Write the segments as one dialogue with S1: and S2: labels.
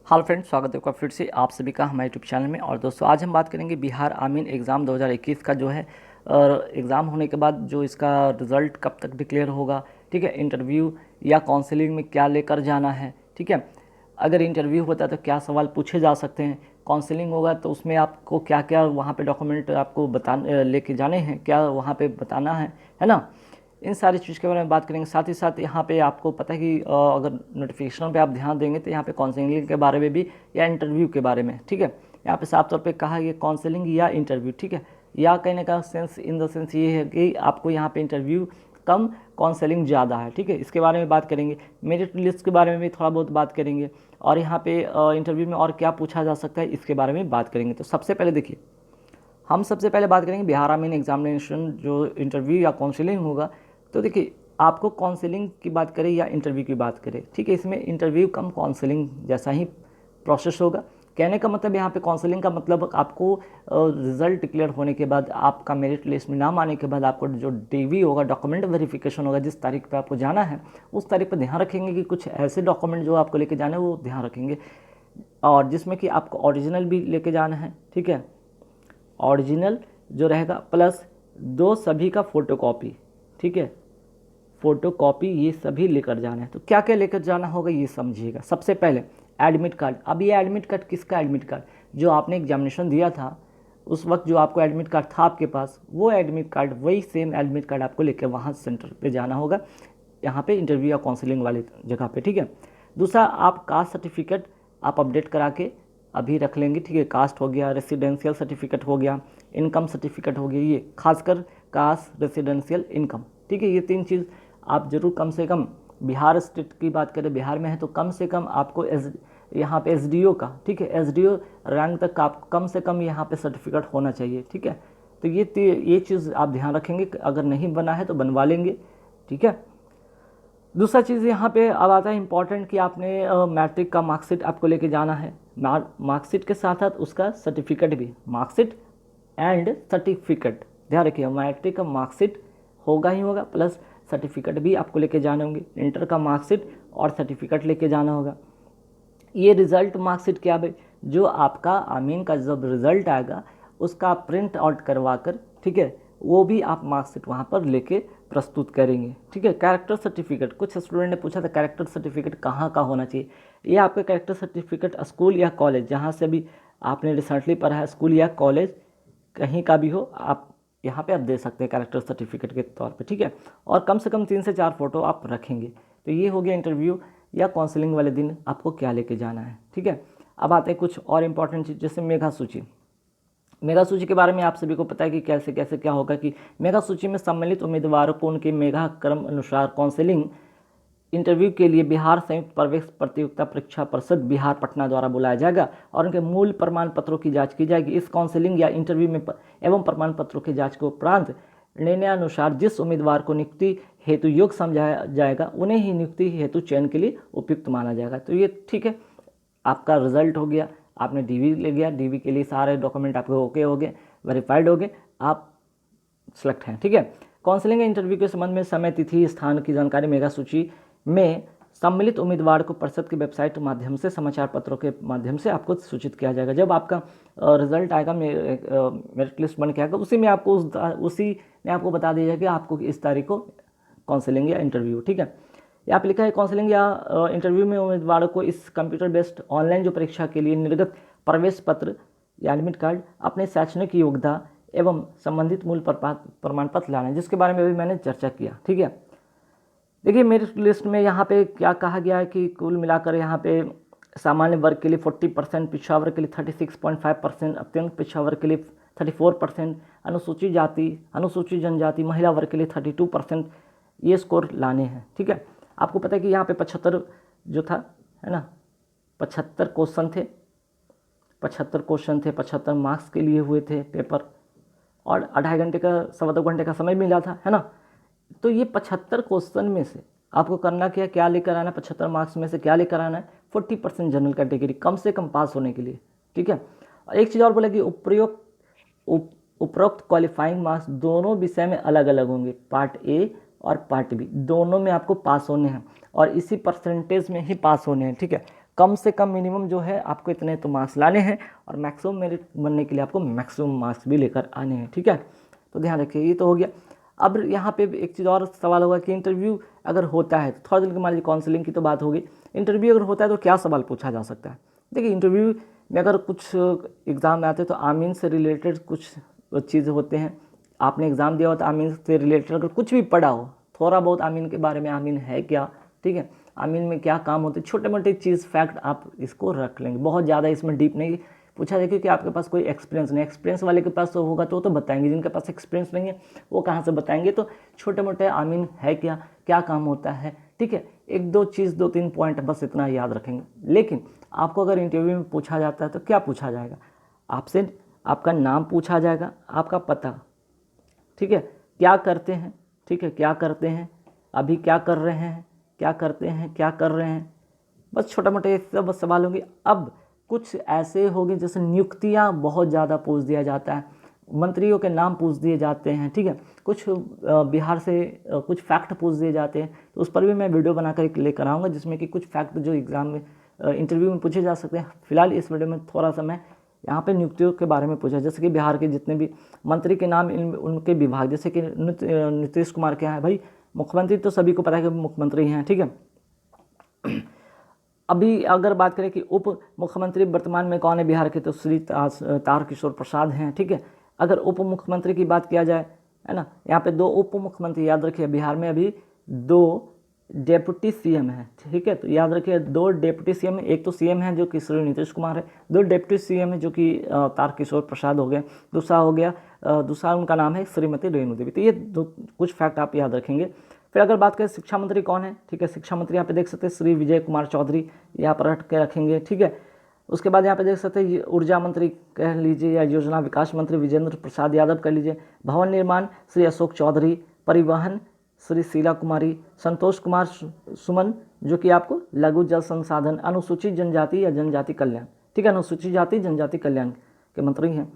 S1: Hello friends, स्वागत है आपका फिर से आप सभी का हमारे यूट्यूब चैनल में। और दोस्तों, आज हम बात करेंगे बिहार आमीन एग्ज़ाम 2021 का जो है और एग्ज़ाम होने के बाद जो इसका रिज़ल्ट कब तक डिक्लेयर होगा। ठीक है, इंटरव्यू या काउंसलिंग में क्या लेकर जाना है। ठीक है, अगर इंटरव्यू होता है तो क्या सवाल पूछे जा सकते हैं, काउंसलिंग होगा तो उसमें आपको क्या क्या वहाँ पे डॉक्यूमेंट आपको लेके जाने हैं, क्या वहाँ पे बताना है ना। इन सारी चीज़ के बारे में बात करेंगे। साथ ही साथ यहाँ पे आपको पता है कि अगर नोटिफिकेशन पे आप ध्यान देंगे तो यहाँ पे काउंसलिंग के बारे में भी या इंटरव्यू के बारे में, ठीक है, यहाँ पे साफ तौर पे कहा है काउंसलिंग या इंटरव्यू। ठीक है, या कहने का सेंस इन द सेंस ये है कि आपको यहाँ पे इंटरव्यू कम, काउंसलिंग ज़्यादा है। ठीक है, इसके बारे में बात करेंगे। मेरिट लिस्ट के बारे में भी थोड़ा बहुत बात करेंगे और यहाँ पे इंटरव्यू में और क्या पूछा जा सकता है इसके बारे में बात करेंगे। तो सबसे पहले देखिए, हम सबसे पहले बात करेंगे बिहार आमीन एग्जामिनेशन जो इंटरव्यू या काउंसलिंग होगा। तो देखिए, आपको काउंसलिंग की बात करें या इंटरव्यू की बात करें, ठीक है, इसमें इंटरव्यू कम काउंसलिंग जैसा ही प्रोसेस होगा। कहने का मतलब यहाँ पे काउंसलिंग का मतलब आपको रिजल्ट डिक्लेयर होने के बाद, आपका मेरिट लिस्ट में नाम आने के बाद आपको जो डीवी होगा, डॉक्यूमेंट वेरिफिकेशन होगा, जिस तारीख पे आपको जाना है उस तारीख पर ध्यान रखेंगे कि कुछ ऐसे डॉक्यूमेंट जो आपको लेके जाना है वो ध्यान रखेंगे, और जिसमें कि आपको ओरिजिनल भी लेके जाना है। ठीक है, ओरिजिनल जो रहेगा प्लस दो सभी का फ़ोटोकॉपी। ठीक है, फ़ोटोकॉपी ये सभी लेकर जाना है। तो क्या क्या लेकर जाना होगा ये समझिएगा। सबसे पहले एडमिट कार्ड। अब ये एडमिट कार्ड किसका एडमिट कार्ड, जो आपने एग्जामिनेशन दिया था उस वक्त जो आपको एडमिट कार्ड था आपके पास, वो एडमिट कार्ड, वही सेम एडमिट कार्ड आपको लेकर वहाँ सेंटर पे जाना होगा, यहाँ पे इंटरव्यू या काउंसलिंग वाले जगह पे। ठीक है, दूसरा, आप कास्ट सर्टिफिकेट आप अपडेट करा के अभी रख लेंगे। ठीक है, कास्ट हो गया, रेसिडेंशियल सर्टिफिकेट हो गया, इनकम सर्टिफिकेट हो गया, ये खासकर कास्ट, रेसिडेंशियल, इनकम। ठीक है, ये तीन चीज़ आप जरूर कम से कम, बिहार स्टेट की बात करें, बिहार में है तो कम से कम आपको यहाँ पे एसडीओ का, ठीक है, एसडीओ रैंक तक आप कम से कम यहाँ पे सर्टिफिकेट होना चाहिए। ठीक है, तो ये चीज़ आप ध्यान रखेंगे, अगर नहीं बना है तो बनवा लेंगे। ठीक है, दूसरा चीज़ यहाँ पे अब आता है इम्पॉर्टेंट कि आपने मैट्रिक का मार्कशीट आपको लेके जाना है। मार्कशीट के साथ साथ उसका सर्टिफिकेट भी, मार्कशीट एंड सर्टिफिकेट, ध्यान रखिए, मैट्रिक का मार्कशीट होगा ही होगा, प्लस सर्टिफिकेट भी आपको लेके जाने होंगे। इंटर का मार्कशीट और सर्टिफिकेट लेके जाना होगा। ये रिज़ल्ट मार्कशीट क्या भाई, जो आपका आमीन का जब रिज़ल्ट आएगा उसका प्रिंट आउट करवा कर, ठीक है, वो भी आप मार्कशीट वहाँ पर लेके प्रस्तुत करेंगे। ठीक है, कैरेक्टर सर्टिफिकेट, कुछ स्टूडेंट ने पूछा था कैरेक्टर सर्टिफिकेट कहाँ का होना चाहिए। ये आपका कैरेक्टर सर्टिफिकेट स्कूल या कॉलेज, जहाँ से भी आपने रिसेंटली पढ़ा है, स्कूल या कॉलेज कहीं का भी हो, आप यहाँ पे आप दे सकते हैं कैरेक्टर सर्टिफिकेट के तौर पे। ठीक है, और कम से कम 3 से 4 फोटो आप रखेंगे। तो ये हो गया इंटरव्यू या काउंसलिंग वाले दिन आपको क्या लेके जाना है। ठीक है, अब आते हैं कुछ और इम्पॉर्टेंट चीज़, जैसे मेगा सूची। मेगा सूची के बारे में आप सभी को पता है कि कैसे कैसे क्या होगा कि मेगा सूची में सम्मिलित उम्मीदवारों को उनके मेगा क्रम अनुसार काउंसलिंग इंटरव्यू के लिए बिहार संयुक्त प्रवेश प्रतियोगिता परीक्षा परिषद बिहार पटना द्वारा बुलाया जाएगा और उनके मूल प्रमाण पत्रों की जांच की जाएगी। इस काउंसलिंग या इंटरव्यू में एवं प्रमाण पत्रों की जांच के उपरांत निर्णयानुसार जिस उम्मीदवार को नियुक्ति हेतु योग्य समझा जाएगा उन्हें ही नियुक्ति हेतु चयन के लिए उपयुक्त माना जाएगा। तो ये ठीक है, आपका रिजल्ट हो गया, आपने डीवी ले गया, डीवी के लिए सारे डॉक्यूमेंट आपके ओके हो गए, वेरीफाइड हो गए, आप सेलेक्ट हैं। ठीक है, काउंसलिंग इंटरव्यू के संबंध में समय, तिथि, स्थान की जानकारी मेगा सूची में सम्मिलित उम्मीदवार को परिषद की वेबसाइट के माध्यम से, समाचार पत्रों के माध्यम से आपको सूचित किया जाएगा। जब आपका रिजल्ट आएगा, मेरिट लिस्ट बन के आएगा, उसी में आपको उसी में आपको बता दिया जाएगा कि आपको इस तारीख को काउंसलिंग या इंटरव्यू। ठीक है, यहाँ पे लिखा है काउंसलिंग या इंटरव्यू में उम्मीदवारों को इस कंप्यूटर बेस्ड ऑनलाइन जो परीक्षा के लिए निर्गत प्रवेश पत्र या एडमिट कार्ड, अपने शैक्षणिक योग्यता एवं संबंधित मूल प्रमाण पत्र लाना है, जिसके बारे में अभी मैंने चर्चा किया। ठीक है, देखिए मेरिट लिस्ट में यहाँ पे क्या कहा गया है कि कुल मिलाकर यहाँ पे सामान्य वर्ग के लिए 40%, पिछड़ा वर्ग के लिए 36.5%, अत्यंत पिछड़ा वर्ग के लिए 34%, अनुसूचित जाति, अनुसूचित जनजाति, महिला वर्ग के लिए 32% ये स्कोर लाने हैं। ठीक है, आपको पता है कि यहाँ पे 75 जो था, है ना, 75 क्वेश्चन थे, 75 मार्क्स के लिए हुए थे पेपर, और 2.5 घंटे का, 2.25 घंटे का समय मिला था, है ना। तो ये 75 क्वेश्चन में से आपको करना क्या लेकर आना है, 75 मार्क्स में से क्या लेकर आना है, 40% जनरल कैटेगरी, कम से कम पास होने के लिए। ठीक है, और एक चीज़ और बोला कि उपरोक्त क्वालिफाइंग मार्क्स दोनों विषय में अलग अलग होंगे, पार्ट ए और पार्ट बी, दोनों में आपको पास होने हैं और इसी परसेंटेज में ही पास होने हैं। ठीक है, कम से कम मिनिमम जो है आपको इतने तो मार्क्स लाने हैं, और मैक्सिमम मेरिट बनने के लिए आपको मैक्सिमम मार्क्स भी लेकर आने हैं, ठीक है। तो ध्यान रखिए, ये तो हो गया। अब यहाँ पे एक चीज़ और सवाल होगा कि इंटरव्यू अगर होता है, तो थोड़ा दिन मान लीजिए काउंसलिंग की तो बात होगी, इंटरव्यू अगर होता है तो क्या सवाल पूछा जा सकता है। देखिए इंटरव्यू में अगर कुछ एग्ज़ाम में आते हैं तो आमीन से रिलेटेड कुछ चीज़ होते हैं, आपने एग्ज़ाम दिया हो तो आमीन से रिलेटेड अगर कुछ भी पढ़ा हो, थोड़ा बहुत आमीन के बारे में, आमीन है क्या, ठीक है, आमीन में क्या काम होते हैं, छोटे मोटे चीज़ फैक्ट आप इसको रख लेंगे, बहुत ज़्यादा इसमें डीप नहीं पूछा जाए, क्योंकि आपके पास कोई एक्सपीरियंस नहीं, एक्सपीरियंस वाले के पास तो होगा तो बताएंगे, जिनके पास एक्सपीरियंस नहीं है वो कहाँ से बताएंगे। तो छोटे मोटे आमीन है क्या, क्या काम होता है, ठीक है, एक दो चीज़, 2-3 पॉइंट बस इतना याद रखेंगे। लेकिन आपको अगर इंटरव्यू में पूछा जाता है तो क्या पूछा जाएगा, आपसे आपका नाम पूछा जाएगा, आपका पता, ठीक है, क्या करते हैं, ठीक है, क्या करते हैं, अभी क्या कर रहे हैं, क्या करते हैं, क्या कर रहे हैं, बस छोटा मोटे सब सवाल होंगे। अब कुछ ऐसे होंगे जैसे नियुक्तियां बहुत ज़्यादा पूछ दिया जाता है, मंत्रियों के नाम पूछ दिए जाते हैं, ठीक है, कुछ बिहार से कुछ फैक्ट पूछ दिए जाते हैं, तो उस पर भी मैं वीडियो बनाकर लेकर आऊँगा, जिसमें कि कुछ फैक्ट जो एग्ज़ाम में इंटरव्यू में पूछे जा सकते हैं। फिलहाल इस वीडियो में थोड़ा सा मैं यहाँ पे नियुक्तियों के बारे में पूछा, जैसे कि बिहार के जितने भी मंत्री के नाम, उनके विभाग, जैसे कि नीतीश कुमार क्या है भाई, मुख्यमंत्री तो सभी को पता है कि मुख्यमंत्री हैं, ठीक है। अभी अगर बात करें कि उप मुख्यमंत्री वर्तमान में कौन है बिहार के, तो श्री तारकिशोर प्रसाद हैं, ठीक है। अगर उप मुख्यमंत्री की बात किया जाए, है ना, यहाँ पे 2 उप मुख्यमंत्री, याद रखिए बिहार में अभी 2 डेप्यूटी सीएम है, ठीक है, तो याद रखिए 2 डेप्यूटी सीएम है, एक तो सीएम है जो कि श्री नीतीश कुमार है, 2 डेप्यूटी सीएम है जो कि तारकिशोर प्रसाद हो गए, दूसरा हो गया दूसरा उनका नाम है श्रीमती रेणु देवी। तो ये कुछ फैक्ट आप याद रखेंगे। फिर अगर बात करें शिक्षा मंत्री कौन है, ठीक है, शिक्षा मंत्री यहाँ पे देख सकते हैं श्री विजय कुमार चौधरी, यहाँ पर रट के रखेंगे, ठीक है। उसके बाद यहाँ पे देख सकते हैं ऊर्जा मंत्री कह लीजिए या योजना विकास मंत्री विजेंद्र प्रसाद यादव कह लीजिए, भवन निर्माण श्री अशोक चौधरी, परिवहन श्री शीला कुमारी, संतोष कुमार सुमन जो कि आपको लघु जल संसाधन, अनुसूचित जनजाति या जनजाति कल्याण, ठीक है, अनुसूचित जाति जनजाति कल्याण के मंत्री हैं।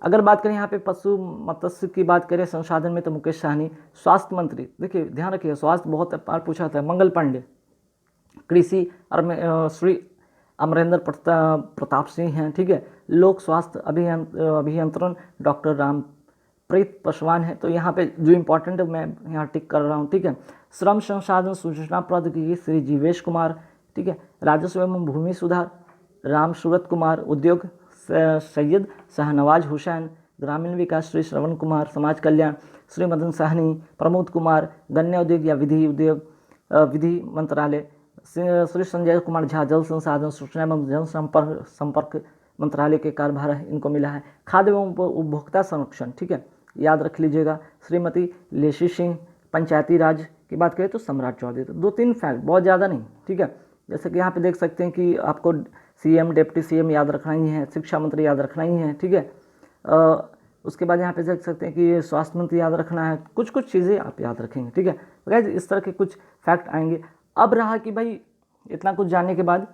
S1: अगर बात करें यहाँ पे पशु मत्स्य की बात करें संसाधन में, तो मुकेश सहनी। स्वास्थ्य मंत्री, देखिए ध्यान रखिए स्वास्थ्य बहुत बार पूछा था, मंगल पांडे। कृषि श्री अमरेंद्र प्रताप सिंह हैं, ठीक है। लोक स्वास्थ्य अभियंत्रण डॉक्टर रामप्रीत पासवान है, तो यहाँ पे जो इंपॉर्टेंट मैं यहाँ टिक कर रहा हूँ, ठीक है। श्रम संसाधन सूचना प्रौद्योगिकी श्री जीवेश कुमार, ठीक है। राजस्व एवं भूमि सुधार राम सूरत कुमार, उद्योग सैयद शाहनवाज हुसैन, ग्रामीण विकास श्री श्रवण कुमार, समाज कल्याण श्री मदन साहनी, प्रमोद कुमार, गन्ना उद्योग या विधि मंत्रालय श्री संजय कुमार झा, जल संसाधन सूचना एवं जनसंपर्क मंत्रालय के कार्यभार इनको मिला है। खाद्य एवं उपभोक्ता संरक्षण, ठीक है, याद रख लीजिएगा श्रीमती लेशी सिंह। पंचायती राज की बात करें तो सम्राट चौधरी। तो 2-3 फैक्ट, बहुत ज़्यादा नहीं, ठीक है। जैसे कि यहाँ पे देख सकते हैं कि आपको सीएम डिप्टी सीएम याद रखना ही है, शिक्षा मंत्री याद रखना ही है, ठीक है। उसके बाद यहाँ पे देख सकते हैं कि स्वास्थ्य मंत्री याद रखना है, कुछ कुछ चीज़ें आप याद रखेंगे, ठीक है। तो गाइस इस तरह के कुछ फैक्ट आएंगे। अब रहा कि भाई इतना कुछ जानने के बाद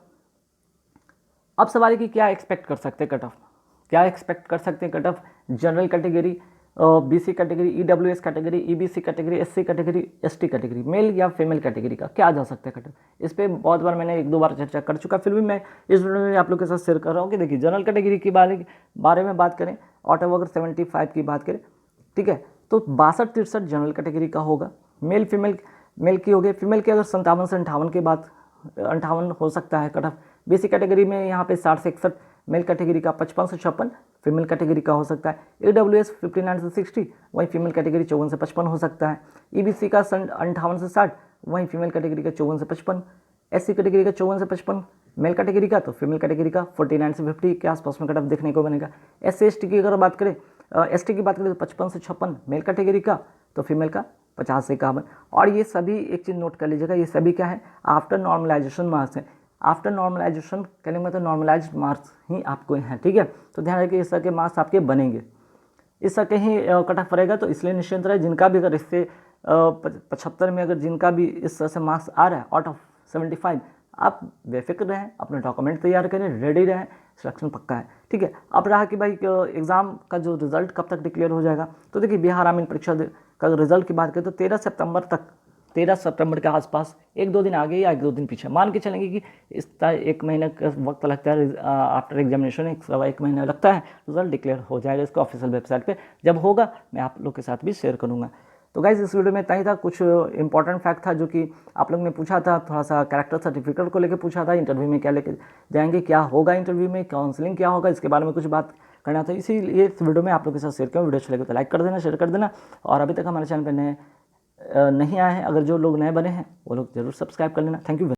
S1: अब सवाल है कि क्या एक्सपेक्ट कर सकते हैं कट ऑफ, क्या एक्सपेक्ट कर सकते हैं cut off general category, BC category, EWS category, EBC category, SC category, ST category, male या फीमेल कैटेगरी का क्या आ जा सकता है कट ऑफ। इस पर बहुत बार मैंने 1-2 बार चर्चा कर चुका, फिर भी मैं इस वीडियो में आप लोग के साथ शेयर कर रहा हूँ कि देखिए जनरल कैटेगरी के बारे में बात करें, आउट ऑफ अगर 75 की बात करें, ठीक है, तो 62-63 जनरल कैटेगरी का होगा। मेल की हो गई, फीमेल की अगर 57 से 58 के बाद 58 हो सकता है कट ऑफ। बीसी कैटेगरी में यहाँ पे 60 से 61, मेल कैटेगरी का 55 से 56 फीमेल कैटेगरी का हो सकता है। ईडब्ल्यूएस 59 से 60, वहीं फीमेल कैटेगरी 54 से 55 हो सकता है। ईबीसी का 58 से 60, वहीं फीमेल कैटेगरी का 54 से 55। एससी कैटेगरी का 54 से 55 मेल कैटेगरी का, तो फीमेल कैटेगरी का 49 से 50 के आसपास में कट ऑफ देखने को बनेगा। एससी एसटी की अगर बात करें, एसटी की बात करें तो 55 से 56 मेल कैटेगरी का, तो फीमेल का 50 से 51। और ये सभी एक चीज़ नोट कर लीजिएगा, ये सभी क्या है, आफ्टर नॉर्मलाइजेशन मार्क्स है। आफ्टर नॉर्मलाइजेशन कहने में तो नॉर्मलाइज्ड मार्क्स ही आपको हैं, ठीक है। तो ध्यान रखिए इस तरह के मार्क्स आपके बनेंगे, इस तरह के ही कट ऑफ रहेगा। तो इसलिए निश्चिंत रहे, जिनका भी अगर इससे 75 में अगर जिनका भी इस तरह से मार्क्स आ रहा है आउट ऑफ 75, आप बेफिक्र रहें, अपने डॉक्यूमेंट तैयार करें, रेडी रहें, सिलेक्शन पक्का है, ठीक है। अब रहा कि भाई एग्ज़ाम का जो रिजल्ट कब तक डिक्लेयर हो जाएगा, तो देखिए बिहार आमीन परीक्षा का रिजल्ट की बात करें तो 13 13 सितंबर के आसपास, 1-2 दिन आगे या 1-2 दिन पीछे, मान के चलेंगे कि इसका 1 महीने का वक्त लगता है, आफ्टर एग्जामिनेशन 1 महीना लगता है, रिजल्ट डिक्लेयर हो जाएगा इसका ऑफिशियल वेबसाइट पे। जब होगा मैं आप लोग के साथ भी शेयर करूँगा। तो गाइज़ इस वीडियो में इतना ही था। कुछ इंपॉर्टेंट फैक्ट था जो कि आप लोग ने पूछा था, थोड़ा सा कैरेक्टर सर्टिफिकेट को लेकर पूछा था, इंटरव्यू में क्या लेके जाएंगे, क्या होगा इंटरव्यू में, काउंसलिंग क्या होगा, इसके बारे में कुछ बात करना था, इसीलिए इस वीडियो में आप लोग के साथ शेयर किया। वीडियो अच्छी लगे तो लाइक कर देना, शेयर कर देना, और अभी तक हमारे चैनल पर नए नहीं आए हैं, अगर जो लोग नए बने हैं वो लोग जरूर सब्सक्राइब कर लेना। Thank you.